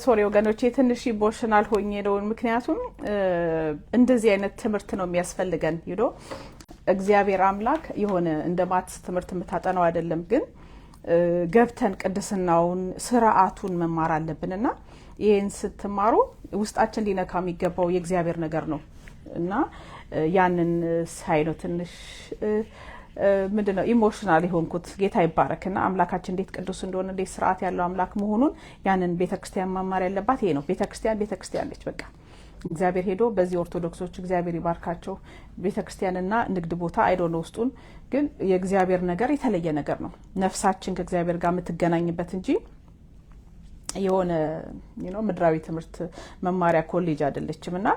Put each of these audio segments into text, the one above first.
ሶሪ ወገኖቼ ትንሽ ኢሞሽናል ሆኜ ነው ምክንያቱም እንደዚህ አይነት ትምህርት ነው የሚያስፈልገን እግዚአብሔር አምላክ የሆነ እንደ ማትስ ትምህርት መታጠናው አይደለም ግን ገብተን ቅድስናውን ስርዓቱን መማር አለብንና ይሄን ስትማሩ ውስጣችን ሊነካ የሚገባው የእግዚአብሔር ነገር ነው እና ያንን ሳይኖ ትንሽ ምንድነው ኢሞሽናል ሆንኩት ጌታ ይባረክና አምላካችን እንዴት ቅዱስ እንደሆነ እንዴት ስርዓት ያለው አምላክ መሆኑን ያንን ቤተክርስቲያን መማር ያለባት ይሄ ነው ቤተክርስቲያን ነች በቃ እግዚአብሔር ሄዶ በዚህ ኦርቶዶክሶች እግዚአብሔር ይባርካቸው ቤተክርስቲያንና ንግድ ቦታ አይዶን ውስጡን ግን የእግዚአብሔር ነገር የተለየ ነገር ነው ነፍሳችን ከእግዚአብሔር ጋር የምትገናኝበት እንጂ የሆነ ምድራዊ ትምህርት መማሪያ ኮሌጅ አይደለችምና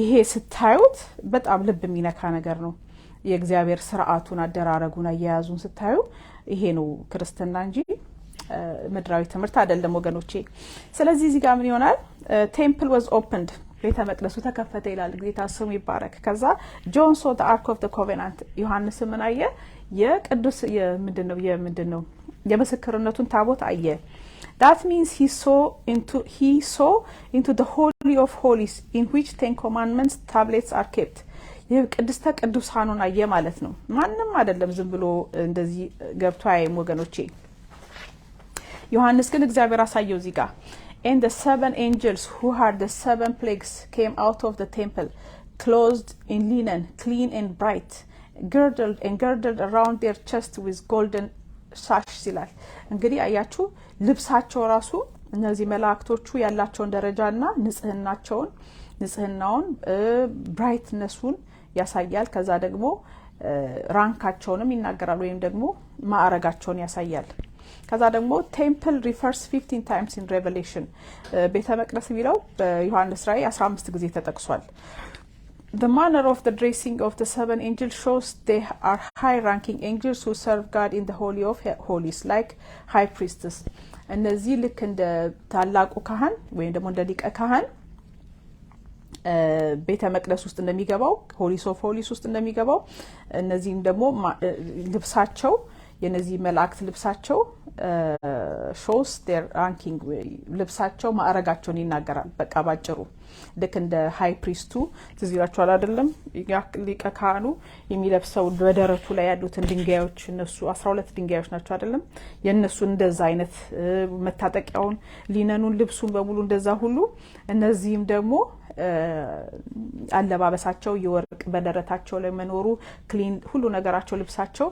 ይሄ ስታዩት በጣም ልብ የሚነካ ነገር ነው የእግዚአብሔር ስርዓቱን አደራረጉን አያያዙን ስታዩ ይሄ ነው ክርስትና እንጂ ምድራዊ ትምህርት አይደለም ወገኖቼ ስለዚህ እዚህ ጋር ምን ይሆናል ቴምፕል was opened ቤተ መቅደሱ ተከፈተ ይላል ጌታ ስሙ ይባረክ ከዛ ጆን saw the ark of the covenant ዮሐንስ ምን አየ የቅዱስ ምንድነው የምስክርነቱን ታቦት አየ that means he saw into the holy of holies in which 10 commandments tablets are kept የቅድስተ ቅዱሳኑን አየ ማለት ነው ማንንም አይደለም ዝም ብሎ እንደዚህ ገብቶ አይም ወገኖቼ ዮሐንስ ግን እግዚአብሔር አሳየው እዚህ ጋር and the 7 angels who had the 7 plagues came out of the temple clothed in linen clean and bright girdled around their chest with golden sash ይላል እንግዲህ አያችሁ ልብሳቸው ራሱ እነዚህ መላእክቶቹ ያላቸው ደረጃና ንጽህናውን ብራይትነሱን ያሳያል ከዛ ደግሞ ራንካቸውንም ይናገራል ወይም ደግሞ ማዕረጋቸውን ያሳያል ከዛ ደግሞ temple refers 15 times in revelation ቤተ መቅደስ የሚለው በዮሐንስ ራእይ 15 ጊዜ ተጠቅሷል the manner of the dressing of the 7 angels shows they are high ranking angels who serve God in the holy of holies like high priests እነዚህ ልክ እንደ ታላቁ ካህን ወይም ደግሞ እንደ ሊቀ ካህን ቤተ መቅደስ ውስጥ እንደሚገባው ሆሊስ ኦፍ ሆሊስ ውስጥ እንደሚገባው እነዚህም ደግሞ ልብሳቸው የነዚህ መላእክት ልብሳቸው shows their ranking ልብሳቸው ማዕረጋቸውን ይናገራል በቃ ባጭሩ ልክ እንደ ሃይ ፕሪስቱ ትዝይላችኋል አይደለም ሊቀ ካህኑ የሚለብሰው በደረቱ ላይ ያሉትን ድንጋዮች እነሱ 12 ድንጋዮች ናቸው አይደለም የነሱ እንደዛ አይነት መታጠቂያውን ሊነኑን ልብሱን በሙሉ እንደዛ ሁሉ እነዚህም ደግሞ አለባበሳቸው የወርቅ በደረታቸው ላይ መኖሩ ክሊን ሁሉ ነገራቸው ልብሳቸው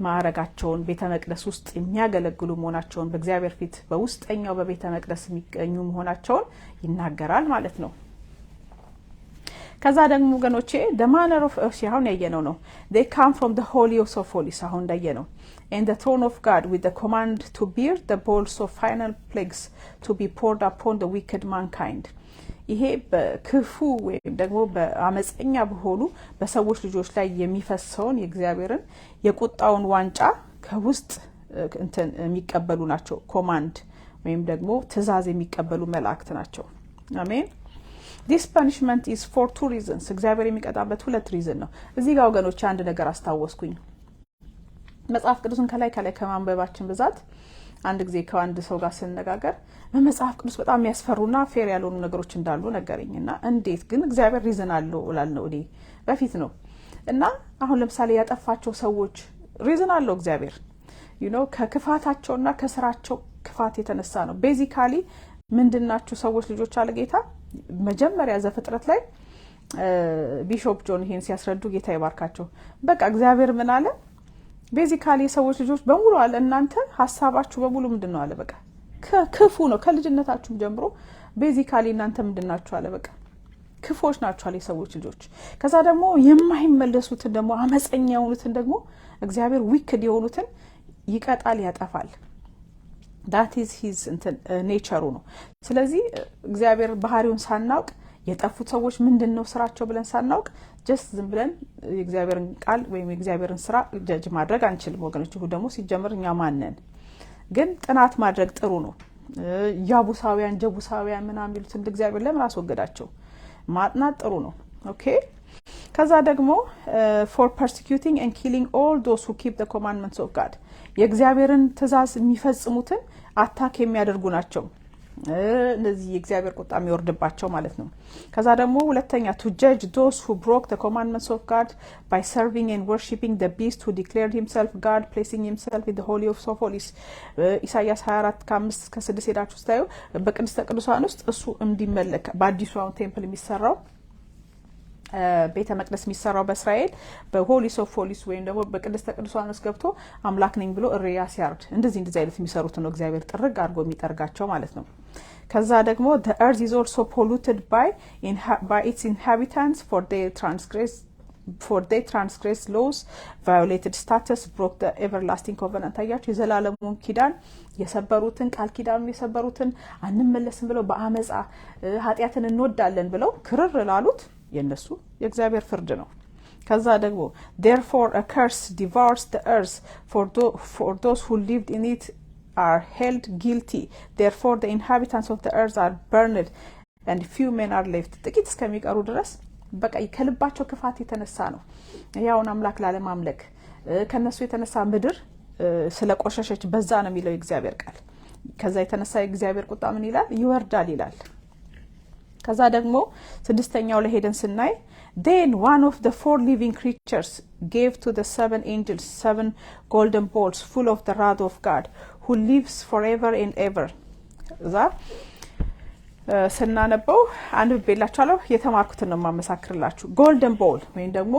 ማዕረጋቸውን ቤተ መቅደስ ውስጥ የሚያገለግሉ መሆናቸውን በእግዚአብሔር ፊት በውስጠኛው በቤተ መቅደስ የሚገኙ መሆናቸውን ይናገራል ማለት ነው ከዛ ደግሞ ወገኖቼ the manner of አሁን ያየነው ነው they come from the holiest of holies አሁን እንዳየነው and the throne of God with the command to bear the bowls of final plagues to be poured upon the wicked mankind ይሄ በክፉ ወይም ደግሞ በአመፀኛ በሆኑ በሰዎች ልጆች ላይ የሚፈሰውን የእግዚአብሔርን የቁጣውን ዋንጫ ከውስጥ እንትን የሚቀበሉ ናቸው ኮማንድ ወይም ደግሞ ትእዛዝ የሚቀበሉ መላእክት ናቸው አሜን this punishment is for 2 reasons እግዚአብሔር የሚቀጣበት 2 reason ነው እዚህ ጋር ወገኖች አንድ ነገር አስታወስኩኝ መጽሐፍ ቅዱስን ከላይ ከማንበባችን ብዛት አንድ ጊዜ ከአንድ ሰው ጋር ስንነጋገር በመጽሐፍ ቅዱስ በጣም የሚያስፈሩና ፌር ያልሆኑ ነገሮች እንዳሉ ነገረኝና እንዴት ግን እግዚአብሔር ሪዝን አለው እላለሁ እኔ በፊት ነው እና አሁን ለምሳሌ ያጠፋቸው ሰዎች ሪዝን አለው እግዚአብሔር ከክፋታቸውና ከስራቸው ክፋት የተነሳ ነው ቤዚካሊ ምንድናችሁ ሰዎች ልጆች አለ ጌታ መጀመሪያ ዘፍጥረት ላይ ቢሾፕ ጆን ይሄን ሲያስረዱ ጌታ ይባርካቸው በቃ እግዚአብሔር ምን አለ ቤዚካሊ ሰዎች ልጆች በሙሉ አለ እናንተ ሐሳባችሁ በሙሉ ምንድነው አለ በቃ ክፉ ነው ከልጅነታችሁ ጀምሮ ቤዚካሊ እናንተ ምንድናችሁ አለ በቃ ክፎች ናችሁ አለ ሰዎች ልጆች ከዛ ደግሞ የማይመለሱትን ደግሞ አመፀኛ የሆኑትን ደግሞ እግዚአብሔር ዊክድ የሆኑትን ይቀጣል ያጠፋል that is his nature ነው ስለዚህ እግዚአብሔር ባህሪውን ሳናውቅ የጠፉት ሰዎች ምንድነው ስራቸው ብለን ሳናውቅ just ዝም ብለን የእግዚአብሔርን ቃል ወይም የእግዚአብሔርን ስራ ጀጅ ማድረግ አንችልም ወገኖች ሁሉ ደግሞ ሲጀምርኛ ማንነን ግን ጥናት ማድረግ ጥሩ ነው ጀቡሳውያን ምናምን ይሉት እንደ እግዚአብሔር ለምን አስወገዳቸው ማጥናት ጥሩ ነው ኦኬ ከዛ ደግሞ for persecuting and killing all those who keep the commandments of God የእግዚአብሔርን ትእዛዝ የሚፈጽሙትን አታክ የሚያደርጉ ናቸው። እነዚህ የእግዚአብሔር ቁጣ የሚወርድባቸው ማለት ነው። ከዛ ደግሞ ሁለተኛ to judge those who broke the commandments of God by serving and worshiping the beast who declared himself God, placing himself in the holy of holies ኢሳይያስ 24:5-6 ሄዳችሁ ስታዩ በቅድስተ ቅዱሳን ውስጥ እሱ እንዲመለክ በአዲሱ ቴምፕል የሚሰራው ቤተ መቅደስ የሚሰራው በእስራኤል በሆሊስ ኦፍ ሆሊስ ወይም ደግሞ በቅድስተ ቅዱሳን ውስጥ ገብቶ አምላክ ነኝ ብሎ እሪያ ሲያርድ እንደዚህ አይነት የሚሰሩት ነው እግዚአብሔር ጥርግ አድርጎ የሚጠርጋቸው ማለት ነው። ከዛ ደግሞ the earth is also polluted by its inhabitants for they transgressed laws, violated statutes, broke the everlasting covenant አያችሁ የዘላለሙን ኪዳን የሰበሩትን ቃል ኪዳኑን የሰበሩትን አንመለስም ብለው በአመጻ ኃጢያትን እንወዳለን ብለው ክርር ላሉት የነሱ የእግዚአብሔር ፍርድ ነው። ከዛ ደግሞ therefore a curse devours the earth for those who lived in it are held guilty, therefore the inhabitants of the earth are burned and few men are left ጥቂት እስከሚቀሩ ድረስ በቃ ከልባቸው ክፋት የተነሳ ነው ያውን አምላክ ላለማምለክ ከነሱ የተነሳ ምድር ስለቆሸሸች በዛ ነው የሚለው የእግዚአብሔር ቃል። ከዛ የተነሳ የእግዚአብሔር ቁጣ ምን ይላል ይወርዳል ይላል። ከዛ ደግሞ ስድስተኛው ላይ ሄደን ስናይ then one of the 4 living creatures gave to the 7 angels 7 golden bowls full of the wrath of God who lives forever and ever ዛ ስናነበው አንድ ቤላቻለው የተማርኩትን ነው ማመሳክርላችሁ። golden bowl ወይም ደግሞ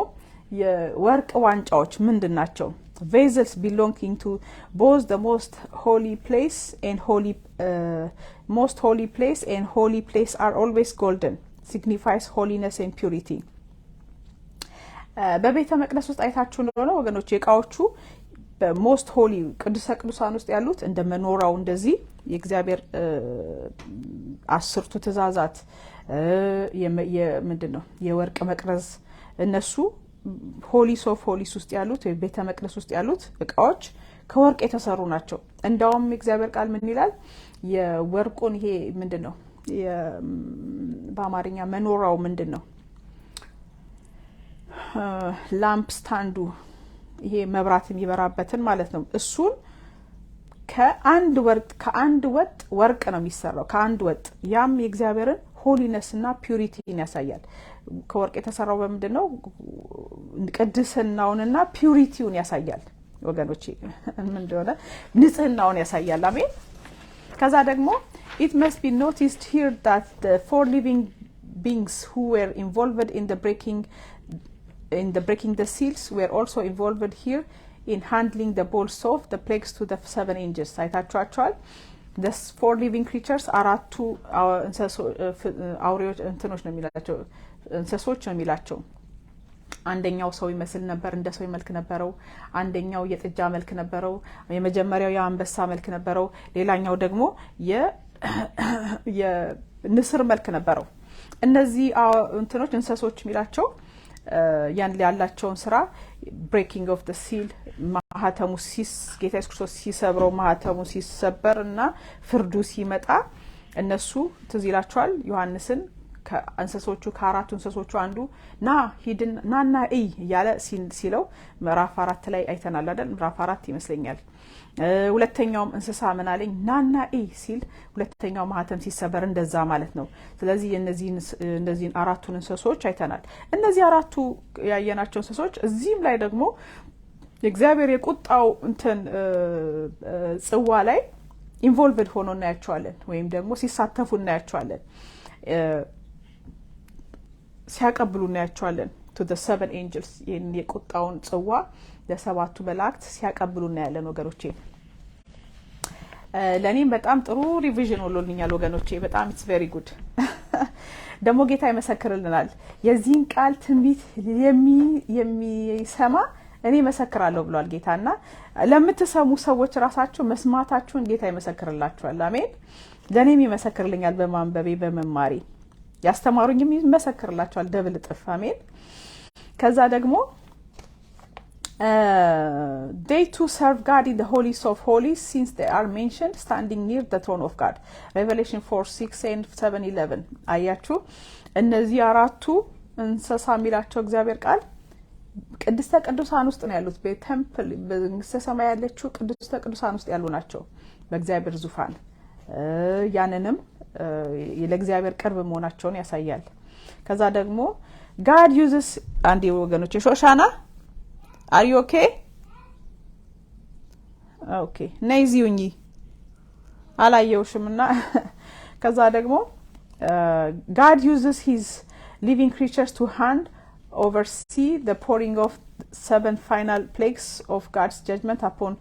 የወርቅ ዋንጫዎች ምንድናቸው? vessels belonging to both the most holy place and holy place are always golden, signifies holiness and purity. በቤተ መቅደስ ውስጥ አይታችሁ ነው ወገኖች የቃዎቹ በሞስት ሆሊ ቅዱስ ቅዱሳን ውስጥ ያሉት እንደ መኖራው እንደዚህ የእግዚአብሔር 10ቱ ትእዛዛት ምንድነው የወርቅ መቅረዝ እነሱ ሆሊስ ኦፍ ሆሊስ ውስጥ ያሉት ቤተ መቅደስ ውስጥ ያሉት እቃዎች ከወርቅ የተሰሩ ናቸው። እንደውም እግዚአብሔር ቃል ምን ይላል የወርቁን ይሄ ምንድነው በአማርኛ መኖራው ምንድነው ላምፕ ስታንዱ ይሄ መብራት የሚበራበትን ማለት ነው እሱን ከአንድ ወጥ ወርቅ ነው የሚሰራው ከአንድ ወጥ ያም የእግዚአብሔርን ሆሊነስ እና ፒዩሪቲን ያሳያል። ከወርቅ የተሰራው በምንድነው ቅድስናውንና ፒዩሪቲውን ያሳያል ወገኖቼ ምን እንደሆነ ንጽህናውን ያሳያል። አሜን። ከዛ ደግሞ it must be noticed here that the 4 living beings who were involved in breaking the seals were also involved here in handling the bowls of the plagues to the 7 angels. አይታችኋቸዋል። the 4 living creatures አራቱ አውሬዎች እንትኖች ነው የሚላቸው እንስሶች ነው የሚላቸው። አንደኛው ሰው ይመስል ነበር እንደ ሰው መልክ ነበረው። አንደኛው የጥጃ መልክ ነበረው። የመጀመሪያው የአንበሳ መልክ ነበረው። ሌላኛው ደግሞ የንስር መልክ ነበረው። እነዚህ እንትኖች እንስሶች የሚላቸው ያን ያላቸውን ስራ breaking of the seal ማህተሙ ጌታ ኢየሱስ ክርስቶስ ሲሰብረው ማህተሙ ሲሰበርና ፍርዱ ሲመጣ እነሱ ትዝ ይላቸዋል ዮሐንስን ከእንስሶቹ ከአራቱ እንስሶቹ አንዱ ናና ያለ ሲለው ምዕራፍ 4 ላይ አይተናል አይደል? ምዕራፍ 4 ይመስለኛል። ሁለተኛውም እንስሳ ምን አለኝ ናና ሲል ሁለተኛው ማህተም ሲሰበር እንደዛ ማለት ነው። ስለዚህ እነዚህን አራቱን እንስሶች አይተናል። እነዚህ አራቱ ያየናቸው እንስሶች እዚህም ላይ ደግሞ የእግዚአብሔር የቁጣው እንትን ጽዋ ላይ ኢንቮልቭድ ሆኖ እናያቸዋለን ወይም ደግሞ ሲሳተፉ እናያቸዋለን ሲያቀብሉ እናያቸዋለን to the 7 angels የቁጣውን ጽዋ ለሰባቱ መላእክት ሲያቀብሉ እናያለን ወገኖቼ። ለኔም በጣም ጥሩ ሪቪዥን ሆኖልኛል ወገኖቼ። በጣም it's very good ደግሞ ጌታ ይመሰክርልናል የዚህን ቃል ትንቢት የሚሰማ እኔ መሰክራለሁ ብሏል ጌታና ለምትሰሙ ሰዎች ራሳችሁ መስማታችሁን ጌታ ይመሰክርላችኋል። አሜን። ለኔም ይመሰክርልኛል በማንበቤ በመማሪ ያስተማሩኝም ይመሰክርላችኋል ደብል ጥፍ። አሜን። ከዛ ደግሞ they too serve God in the holies of holies since they are mentioned standing near the throne of God. Revelation 4:6 and 7:11 አያችሁ እነዚህ አራቱ እንስሳ የሚላቸው እግዚአብሔር ቃል ቅድስተ ቅዱሳን ውስጥ ነው ያሉት። በቴምፕል በሰማይ ያለችው ቅድስተ ቅዱሳን ውስጥ ያሉ ናቸው። በእግዚአብሔር ዙፋን ያንንም ለእግዚአብሔር ቅርብ መሆናቸውን ያሳያል። ከዛ ደግሞ God uses አንዲ ወገኖች ሾሻና are you okay? okay ነይዚውኝ አላየውሽምና ከዛ ደግሞ God uses his living creatures to hand oversee the pouring of 7 final plagues of God's judgment upon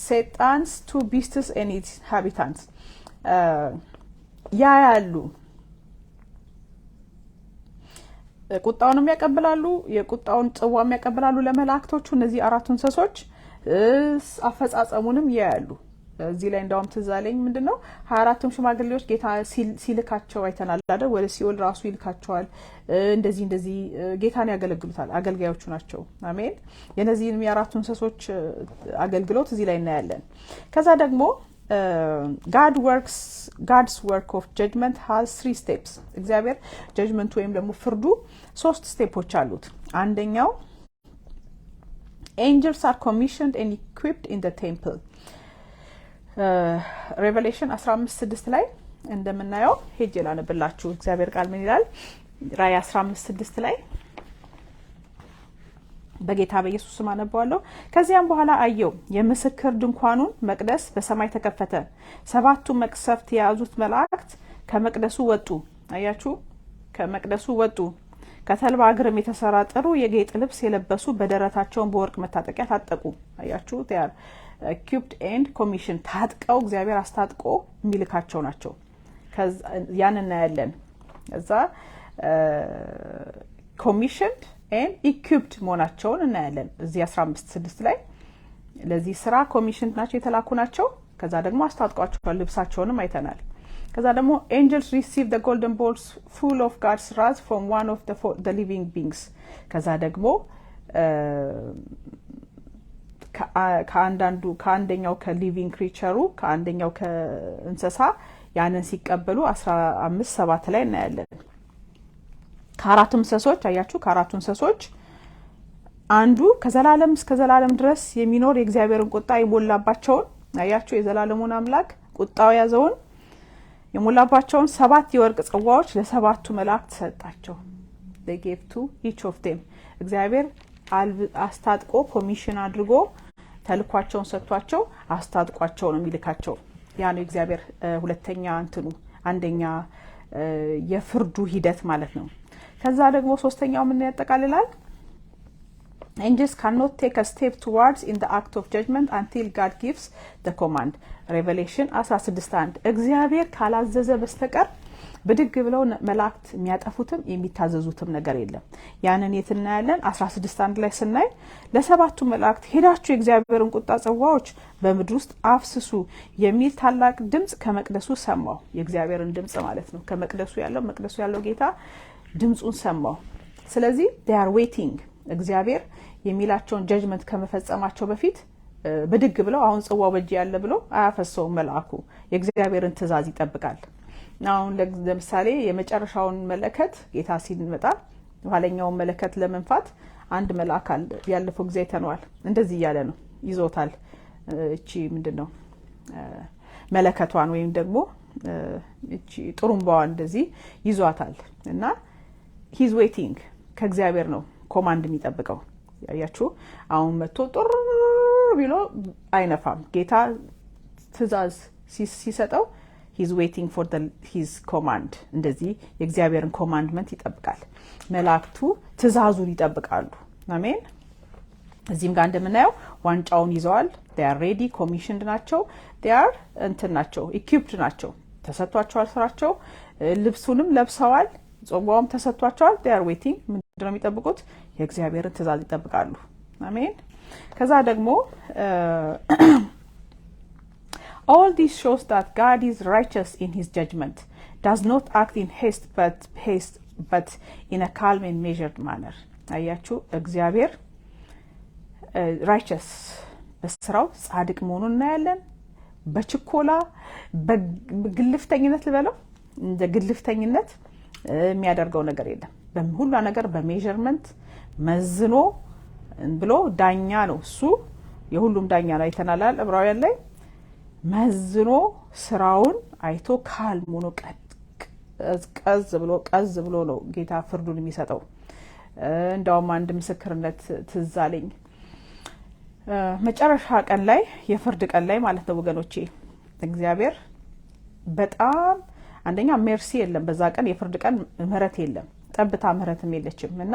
Satan's 2 beasts and its inhabitants. ያያሉ ቁጣውንም ያቀበላሉ የቁጣውን ጽዋም ያቀበላሉ ለመላእክቶቹ እነዚህ አራቱ እንስሶች አፈጻጸሙንም ያያሉ። እዚህ ላይ እንዳውም ትዛለኝ ምንድነው 24ቱም ሽማግሌዎች ጌታ ሲልካቸው አይተናል አይደል? ወደ ሲኦል ራሱ ይልካቸዋል። እንደዚህ ጌታን ያገለግሉታል። አገልጋዮቹ ናቸው። አሜን። የነዚህንም የአራቱ እንስሶች አገልግሎት እዚህ ላይ እናያለን። ከዛ ደግሞ God's work of judgment has 3 steps. እግዚአብሔር judgment ወይም ደግሞ ፍርዱ 3 ስቴፖች አሉት። አንደኛው angels are commissioned and equipped in the temple. Revelation 15:6 ላይ እንደምናየው ሄጄ ላነብላችሁ እግዚአብሔር ቃል ምን ይላል? ራእይ 15:6 ላይ በጌታ በኢየሱስ ስም አነባዋለሁ። ከዚያም በኋላ አየው የምስክር ድንኳኑን መቅደስ በሰማይ ተከፈተ። 7ቱ መቅሰፍት የያዙት መላእክት ከመቅደሱ ወጡ። አያችሁ ከመቅደሱ ወጡ። ከተልባ እግርም የተሰራ ጥሩ የጌጥ ልብስ የለበሱ በደረታቸውን በወርቅ መታጠቂያ ታጠቁ። አያችሁ they are equipped and commissioned ታጥቀው እግዚአብሔር አስታጥቆ የሚልካቸው ናቸው። ያን እናያለን። ከዛ commissioned and equipped መሆናቸውን እናያለን እዚህ 15:6 ላይ ለዚህ ስራ commissioned ናቸው የተላኩ ናቸው። ከዛ ደግሞ አስታጥቋቸዋል ልብሳቸውንም አይተናል። ከዛ ደግሞ angels receive the golden bowls full of God's wrath from one of the living beings. ከዛ ደግሞ ከአንደኛው ከሊቪንግ ክሪቸሩ ከአንደኛው ከእንስሳ ያንን ሲቀበሉ 15:7 ላይ እናያለን። ከአራቱ እንስሶች አያችሁ ከአራቱ እንስሶች አንዱ ከዘላለም እስከ ዘላለም ድረስ የሚኖር የእግዚአብሔርን ቁጣ የሞላባቸውን አያችሁ የዘላለሙን አምላክ ቁጣው ያዘውን የሞላባቸውን 7 የወርቅ ጽዋዎች ለ7ቱ መላእክት ሰጣቸው። they gave to each of them. እግዚአብሔር አስታጥቆ ኮሚሽን አድርጎ ተልኳቸውን ሰጥቷቸው አስታጥቋቸው ነው የሚልካቸው። ያ ነው እግዚአብሔር ሁለተኛ እንትኑ አንደኛ የፍርዱ ሂደት ማለት ነው። ከዛ ደግሞ ሶስተኛው ምን ያጠቃልላል? Angels cannot take a step towards in the act of judgment until God gives the command. Revelation 16:1 እግዚአብሔር ካላዘዘ በስተቀር በድግ ብለው መላእክት የሚያጠፉትም የሚታዘዙትም ነገር የለም። ያንን የትናያለን 16:1 ላይ ስናይ ለሰባቱ መላእክት ሄዳችሁ የእግዚአብሔርን ቁጣ ጽዋዎች በምድር ውስጥ አፍስሱ የሚል ታላቅ ድምጽ ከመቅደሱ ሰማው። የእግዚአብሔርን ድምጽ ማለት ነው። ከመቅደሱ ያለው ጌታ ድምጹን ሰማው። ስለዚህ they are waiting እግዚአብሔር የሚላቸውን ጀጅመንት ከመፈጸማቸው በፊት በድግ ብለው አሁን ጽዋው በእጅ ያለ ብለው አያፈሰው መልአኩ የእግዚአብሔርን ትእዛዝ ይጠብቃል። አሁን ለምሳሌ የመጨረሻውን መለከት ጌታ ሲመጣ ኋለኛውን መለከት ለመንፋት አንድ መልአክ ያለፈው ጊዜ ተነዋል። እንደዚህ ያለ ነው ይዞታል። እቺ ምንድነው መለከቷን ወይም ደግሞ እቺ ጥሩምባዋን እንደዚህ ይዟታል እና he's waiting ከእግዚአብሔር ነው ኮማንድ የሚጠብቀው። ያያችሁ አሁን መጥቶ ጥሩ ቢሎ አይነፋም። ጌታ ትእዛዝ ሲሰጠው he's waiting for his command እንደዚህ የእግዚአብሔርን ኮማንድመንት ይጠብቃል። መላእክቱ ትእዛዙን ይጠብቃሉ። አሜን። እዚህም ጋር እንደምናየው ዋንጫውን ይዘዋል። they are ready commissioned ናቸው። they are ናቸው equipped ናቸው። ተሰጥቷቸዋል ስራቸው። ልብሱንም ለብሰዋል። ጽዋውም ተሰጥቷቸዋል። they are waiting ምንድነው የሚጠብቁት? የእግዚአብሔርን ትእዛዝ ይጠብቃሉ። አሜን። ከዛ ደግሞ all this shows that God is righteous in his judgment, does not act in haste but in a calm and measured manner. አያችሁ እግዚአብሔር righteous በስራው ጻድቅ መሆኑን እናያለን። በችኮላ በግልፍተኝነት ልበለው እንደ ግልፍተኝነት የሚያደርገው ነገር የለም። በሁሉ ነገር በሜዠርመንት መዝኖ ብሎ ዳኛ ነው። እሱ የሁሉም ዳኛ ነው። አይተናል ዕብራውያን ላይ መዝኖ ስራውን አይቶ ካልም ሆኖ ቀዝ ብሎ ነው ጌታ ፍርዱን የሚሰጠው። እንደውም አንድ ምስክርነት ትዝ አለኝ። መጨረሻ ቀን ላይ የፍርድ ቀን ላይ ማለት ነው ወገኖቼ፣ እግዚአብሔር በጣም አንደኛ ሜርሲ የለም በዛ ቀን፣ የፍርድ ቀን ምህረት የለም፣ ጠብታ ምህረትም የለችም። እና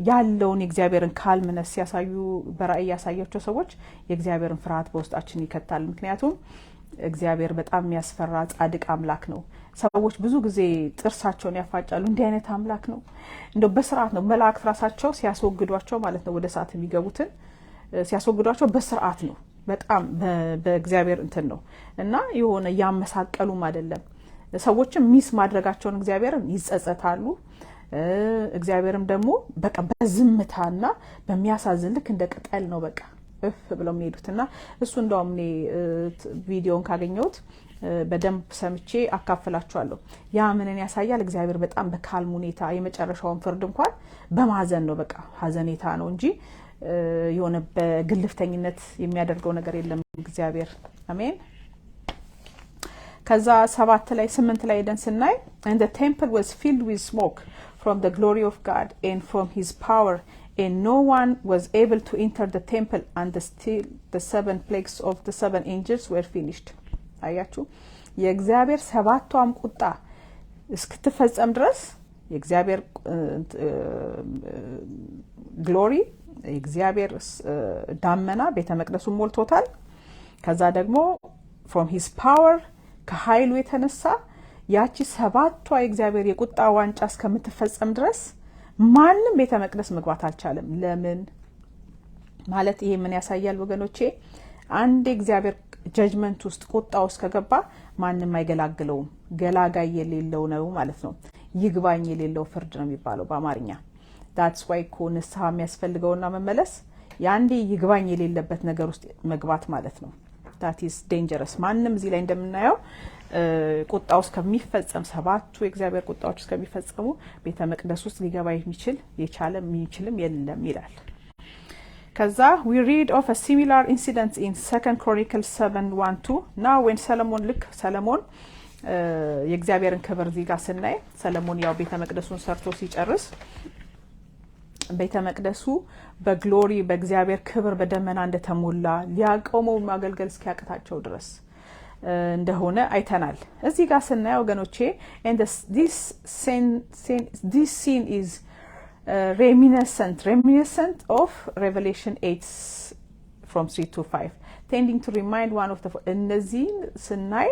ያለውን የእግዚአብሔርን ካልምነስ ሲያሳዩ በራእይ ያሳያቸው ሰዎች የእግዚአብሔርን ፍርሃት በውስጣችን ይከታል። ምክንያቱም እግዚአብሔር በጣም የሚያስፈራ ጻድቅ አምላክ ነው። ሰዎች ብዙ ጊዜ ጥርሳቸውን ያፋጫሉ። እንዲህ አይነት አምላክ ነው እንደው በስርዓት ነው። መላእክት ራሳቸው ሲያስወግዷቸው ማለት ነው ወደ እሳት የሚገቡትን ሲያስወግዷቸው በስርዓት ነው። በጣም በእግዚአብሔር እንትን ነው እና የሆነ ያመሳቀሉም አይደለም። ሰዎችም ሚስ ማድረጋቸውን እግዚአብሔርን ይጸጸታሉ። እግዚአብሔርም ደግሞ በቃ በዝምታና በሚያሳዝን ልክ እንደ ቅጠል ነው በቃ እፍ ብለው የሚሄዱትና እሱ እንደውም እኔ ቪዲዮን ካገኘሁት በደንብ ሰምቼ አካፍላችኋለሁ። ያ ምንን ያሳያል? እግዚአብሔር በጣም በካልም ሁኔታ የመጨረሻውን ፍርድ እንኳን በማዘን ነው በቃ ሀዘኔታ ነው እንጂ የሆነ በግልፍተኝነት የሚያደርገው ነገር የለም እግዚአብሔር። አሜን። ከዛ 8 ላይ ደን ስናይ and the temple was filled with smoke from the glory of God and from his power and no one was able to enter the temple until the 7 plagues of the 7 angels were finished. አያችሁ የእግዚአብሔር 7ቷም ቁጣ እስክትፈጸም ድረስ የእግዚአብሔር ግሎሪ የእግዚአብሔር ዳመና ቤተ መቅደሱን ሞልቶታል። ከዛ ደግሞ from his power ከኃይሉ የተነሳ ያቺ 7ቷ የእግዚአብሔር የቁጣ ዋንጫ እስከምትፈጸም ድረስ ማንም ቤተ መቅደስ መግባት አልቻለም። ለምን ማለት ይሄ ምን ያሳያል ወገኖቼ? አንድ እግዚአብሔር ጀጅመንት ውስጥ ቁጣ ውስጥ ከገባ ማንም አይገላግለውም። ገላጋይ የሌለው ነው ማለት ነው። ይግባኝ የሌለው ፍርድ ነው የሚባለው በአማርኛ። that's why ንስሐ የሚያስፈልገውና መመለስ ያንዴ ይግባኝ የሌለበት ነገር ውስጥ መግባት ማለት ነው። that is dangerous። ማንም እዚህ ላይ እንደምናየው ቁጣው እስከሚፈጸም 7ቱ የእግዚአብሔር ቁጣዎች እስከሚፈጸሙ ቤተ መቅደስ ውስጥ ሊገባ የሚችልም የለም ይላል። ከዛ we read of a similar incident in 2 Chronicles 7:1-2 now when Solomon ሰለሞን የእግዚአብሔርን ክብር እዚህ ጋር ስናይ ሰለሞን ያው ቤተ መቅደሱን ሰርቶ ሲጨርስ ቤተ መቅደሱ በግሎሪ በእግዚአብሔር ክብር በደመና እንደተሞላ ሊያቆመው ማገልገል እስኪያቅታቸው ድረስ እንደሆነ አይተናል። እዚህ ጋር ስናይ ወገኖቼ and this scene is reminiscent of Revelation 8:3-5 tending to remind one of the እነዚህ ስናይ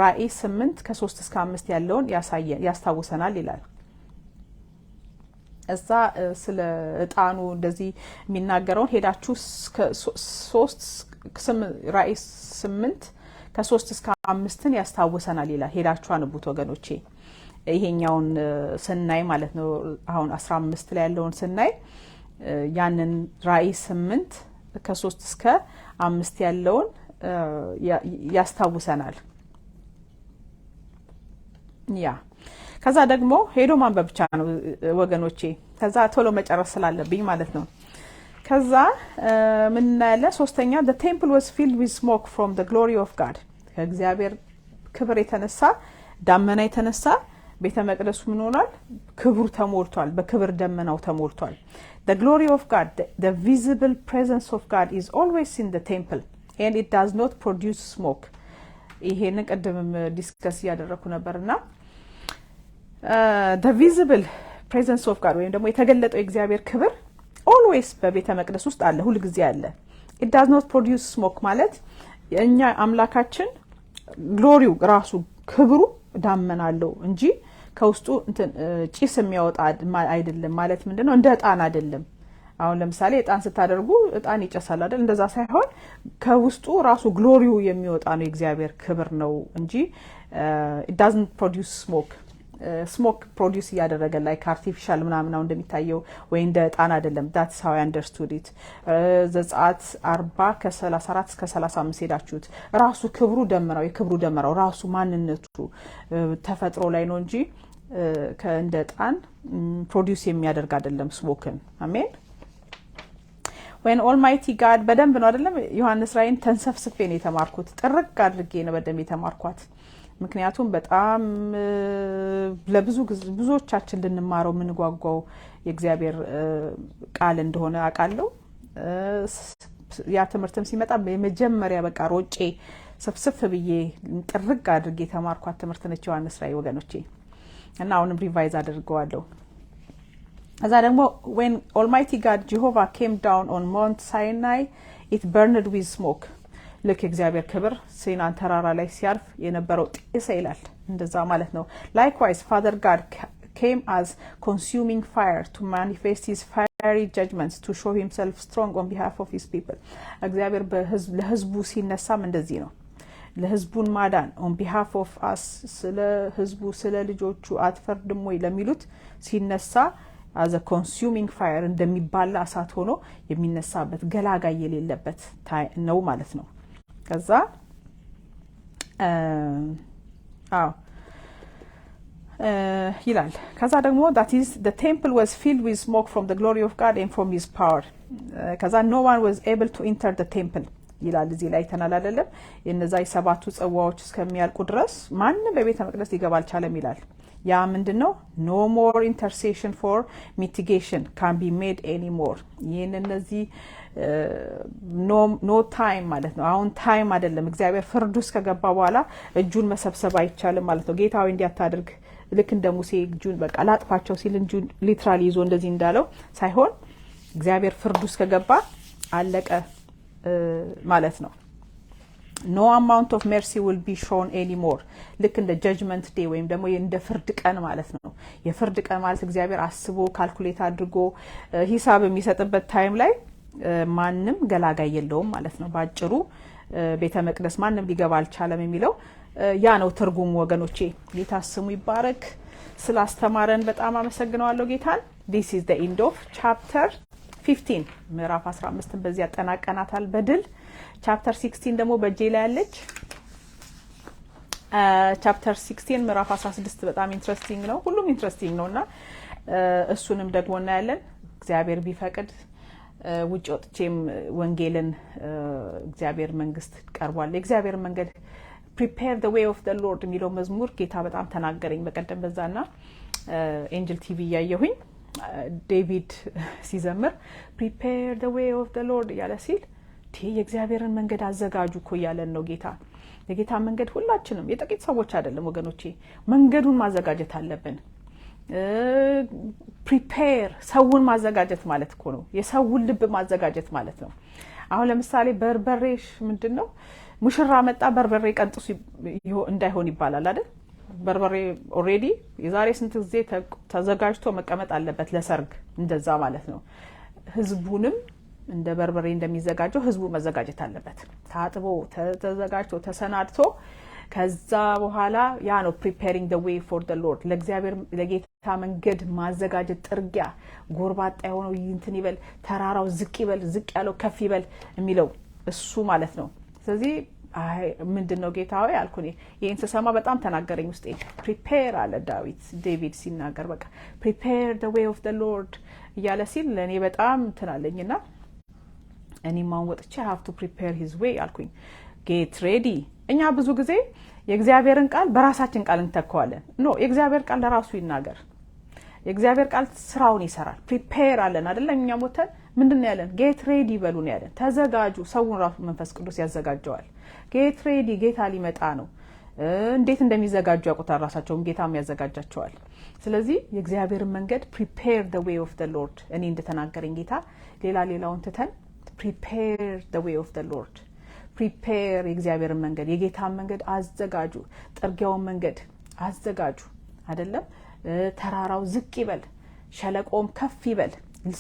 ራእይ 8 ከ3-5 ያለውን ያስታውሰናል ይላል። እዛ ስለ እጣኑ እንደዚህ የሚናገረውን ሄዳችሁ ራእይ 8 ከ3-5 ያስታውሰናል ይላል። ሄዳችሁ አንቡት ወገኖቼ። ይሄኛውን ስናይ ማለት ነው አሁን 15 ላይ ያለውን ስናይ ያንን ራእይ 8 ከ3-5 ያለውን ያስታውሰናል። ያ ከዛ ደግሞ ሄዶ ማንበብ ብቻ ነው ወገኖቼ። ከዛ ቶሎ መጨረስ ስላለብኝ ማለት ነው። ከዛ ምን እናያለ? ሶስተኛ the temple was filled with smoke from the glory of God ከእግዚአብሔር ክብር የተነሳ ዳመና የተነሳ ቤተ መቅደሱ ምን ሆኗል? ክብሩ ተሞልቷል። በክብር ደመናው ተሞልቷል። the glory of God, the visible presence of God is always in the temple and it does not produce smoke. ይሄንን ቀደምም ዲስከስ ያደረኩ ነበርና the visible presence of God ወይም ደግሞ የተገለጠው የእግዚአብሔር ክብር always በቤተ መቅደስ ውስጥ አለ፣ ሁሉ ጊዜ አለ። it does not produce smoke ማለት የኛ አምላካችን ግሎሪው ራሱ ክብሩ ዳመና አለው እንጂ ከውስጡ ጭስ የሚያወጣ አይደለም። ማለት ምንድነው? እንደ ዕጣን አይደለም። አሁን ለምሳሌ ዕጣን ስታደርጉ ዕጣን ይጨሳል አይደል? እንደዛ ሳይሆን ከውስጡ ራሱ ግሎሪው የሚወጣ ነው የእግዚአብሔር ክብር ነው እንጂ it doesn't produce smoke ፕሮዲዩስ እያደረገ like artificial ምናምን ነው እንደሚታየው ወይ እንደ ዕጣን አይደለም። that's how I understood it። ዘጸአት 40 ከ34-35 ሄዳችሁት ራሱ ክብሩ ደመራው የክብሩ ደመራው ራሱ ማንነቱ ተፈጥሮ ላይ ነው እንጂ ከእንደ ዕጣን ፕሮዲዩስ የሚያደርግ አይደለም ስሞክን። አሜን። when almighty god በደንብ ነው አይደለም ዮሐንስ ራእይን ተንሰፍስፌ ነው የተማርኩት ጥርቅ አድርጌ ነው በደንብ የተማርኳት ምክንያቱም በጣም ብዙዎቻችን ልንማረው ምን ጓጓው የእግዚአብሔር ቃል እንደሆነ አቃለው ያ ትምህርትም ሲመጣ በመጀመሪያ በቃ ሮጬ ሰፍስፍ ብዬ ጥርቅ አድርጌ የተማርኳት ትምህርት ነች ዮሐንስ ራእይ ወገኖቼ እና አሁንም ሪቫይዝ አድርገዋለሁ as ደግሞ when almighty god jehovah came down on mount sinai it burned with smoke look እግዚአብሔር ክብር ሲናን ተራራ ላይ ሲያርፍ የነበረው ጢስ ይላል እንደዛ ማለት ነው likewise father god came as consuming fire to manifest his fiery judgments to show himself strong on behalf of his people እግዚአብሔር ለህዝቡ ሲነሳም እንደዚህ ነው ለህዝቡን ማዳን on behalf of us ስለ ህዝቡ ስለ ልጆቹ አትፈርድም ወይ ለሚሉት ሲነሳ as a consuming fire እንደሚባላ እሳት ሆኖ የሚነሳበት ገላጋይ የሌለበት ነው ማለት ነው ከዛ ይላል ከዛ ደግሞ that is the temple was filled with smoke from the glory of God and from his power ከዛ no one was able to enter the temple ይላል እዚህ ላይ ተናላለለም የነዛይ ሰባቱ ጸዋዎች እስከሚያልቁ ድረስ ማንንም በቤተ መቅደስ ሊገባ አልቻለም ይላል ያ ምንድነው no more intercession for mitigation can be made anymore የነዚህ no time ማለት ነው አሁን ታይም አይደለም እግዚአብሔር ፍርዱስ ከገባ በኋላ እጁን መሰብሰብ አይቻልም ማለት ነው ጌታው እንዲያታድርግ ልክ እንደ ሙሴ እጁን በቃ ላጥፋቸው ሲል እጁን ሊትራሊ ይዞ እንደዚህ እንዳለው ሳይሆን እግዚአብሔር ፍርዱስ ከገባ አለቀ ማለት ነው no amount of mercy will be shown anymore ልክ እንደ judgment day ወይም ደግሞ እንደ ፍርድ ቀን ማለት ነው የፍርድ ቀን ማለት እግዚአብሔር አስቦ ካልኩሌት አድርጎ ሂሳብ የሚሰጥበት ታይም ላይ ማንንም ገላጋይ የለውም ማለት ነው ባጭሩ ቤተ መቅደስ ማንንም ሊገባ አልቻለም የሚለው ያ ነው ትርጉሙ ወገኖቼ ጌታ ስሙ ይባረክ ስላስተማረን በጣም አመሰግናለሁ ጌታን this is the end of chapter 15 ምዕራፍ 15 በዚህ ያጠናቀናታል በድል chapter 16 ደግሞ በጄ ላይ ያለች chapter 16 ምዕራፍ 16 በጣም ኢንትረስቲንግ ነው ሁሉም ኢንትረስቲንግ ነውና እሱንም ደግሞ እናያለን እግዚአብሔር ቢፈቅድ ውጭ ወጥቼም ወንጌልን እግዚአብሔር መንግስት ቀርቧል እግዚአብሔር መንገድ prepare the way of the lord የሚለው መዝሙር ጌታ በጣም ተናገረኝ በቀደም በዛና ኤንጀል ቲቪ ያየሁኝ ዴቪድ ሲዘምር prepare the way of the lord ያለ ሲል የእግዚአብሔርን መንገድ አዘጋጁ እኮ ያለን ነው ጌታ የጌታ መንገድ ሁላችንም የጥቂት ሰዎች አይደለም ወገኖቼ መንገዱን ማዘጋጀት አለብን prepare ሰውን ማዘጋጀት ማለት እኮ ነው የሰውን ልብ ማዘጋጀት ማለት ነው አሁን ለምሳሌ በርበሬሽ ምንድነው ሙሽራ መጣ በርበሬ ቀንጥሱ እንዳይሆን ይባላል አይደል በርበሬ ኦሬዲ የዛሬ ስንት ጊዜ ተዘጋጅቶ መቀመጥ አለበት ለሰርግ እንደዛ ማለት ነው ህዝቡንም እንደ በርበሬ እንደሚዘጋጀው ህዝቡ መዘጋጀት አለበት ታጥቦ ተዘጋጅቶ ተሰናድቶ ከዛ በኋላ ያ ነው preparing the way for the lord ለእግዚአብሔር ለጌታ መንገድ ማዘጋጀት ጥርጊያ ጎርባጣ የሆነው እንትን ይበል ተራራው ዝቅ ይበል ዝቅ ያለው ከፍ ይበል የሚለው እሱ ማለት ነው ስለዚህ ምንድነው ጌታው ያልኩኝ ይሄን ተሰማ በጣም ተናገረኝ ውስጤ prepare አለ ዴቪድ ሲናገር በቃ prepare the way of the lord ያለ ሲል ለኔ በጣም ተናለኝና እኔ ማወጥቼ have to prepare his way አልኩኝ get ready እኛ ብዙ ጊዜ የእግዚአብሔርን ቃል በራሳችን ቃል እንተካዋለን ኖ የእግዚአብሔር ቃል ለራሱ ይናገር የእግዚአብሔር ቃል ስራውን ይሰራል prepare አለን አይደል እኛ ሞተን ምንድነው ያለን get ready በሉን ያለን ተዘጋጁ ሰውን ራሱ መንፈስ ቅዱስ ያዘጋጀዋል get ready ጌታ ሊመጣ ነው እንዴት እንደሚዘጋጁ ያውቁታል ራሳቸውም ጌታም ያዘጋጃቸዋል ስለዚህ የእግዚአብሔርን መንገድ prepare the way of the lord እኔ እንደተናገረኝ ጌታ ሌላውን ተተን prepare the way of the lord prepare የእግዚአብሔርን መንገድ የጌታን መንገድ አዘጋጁ ጥርጊያውን መንገድ አዘጋጁ አይደለም ተራራው ዝቅ ይበል ሸለቆም ከፍ ይበል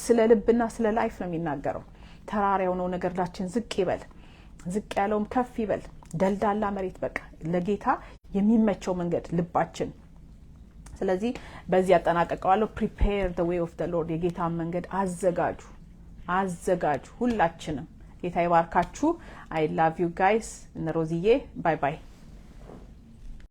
ስለ ልብና ስለ ላይፍ ነው የሚናገረው ተራራው ነው ነገርላችን ዝቅ ይበል ዝቅ ያለውም ከፍ ይበል ደልዳላ መሬት በቃ ለጌታ የሚመቸው መንገድ ልባችን ስለዚህ በዚህ ያጠናቀቀዋለሁ prepare the way of the lord የጌታን መንገድ አዘጋጁ ሁላችንም ጌታ ይባርካችሁ I love you guys እነ ሮዚዬ bye bye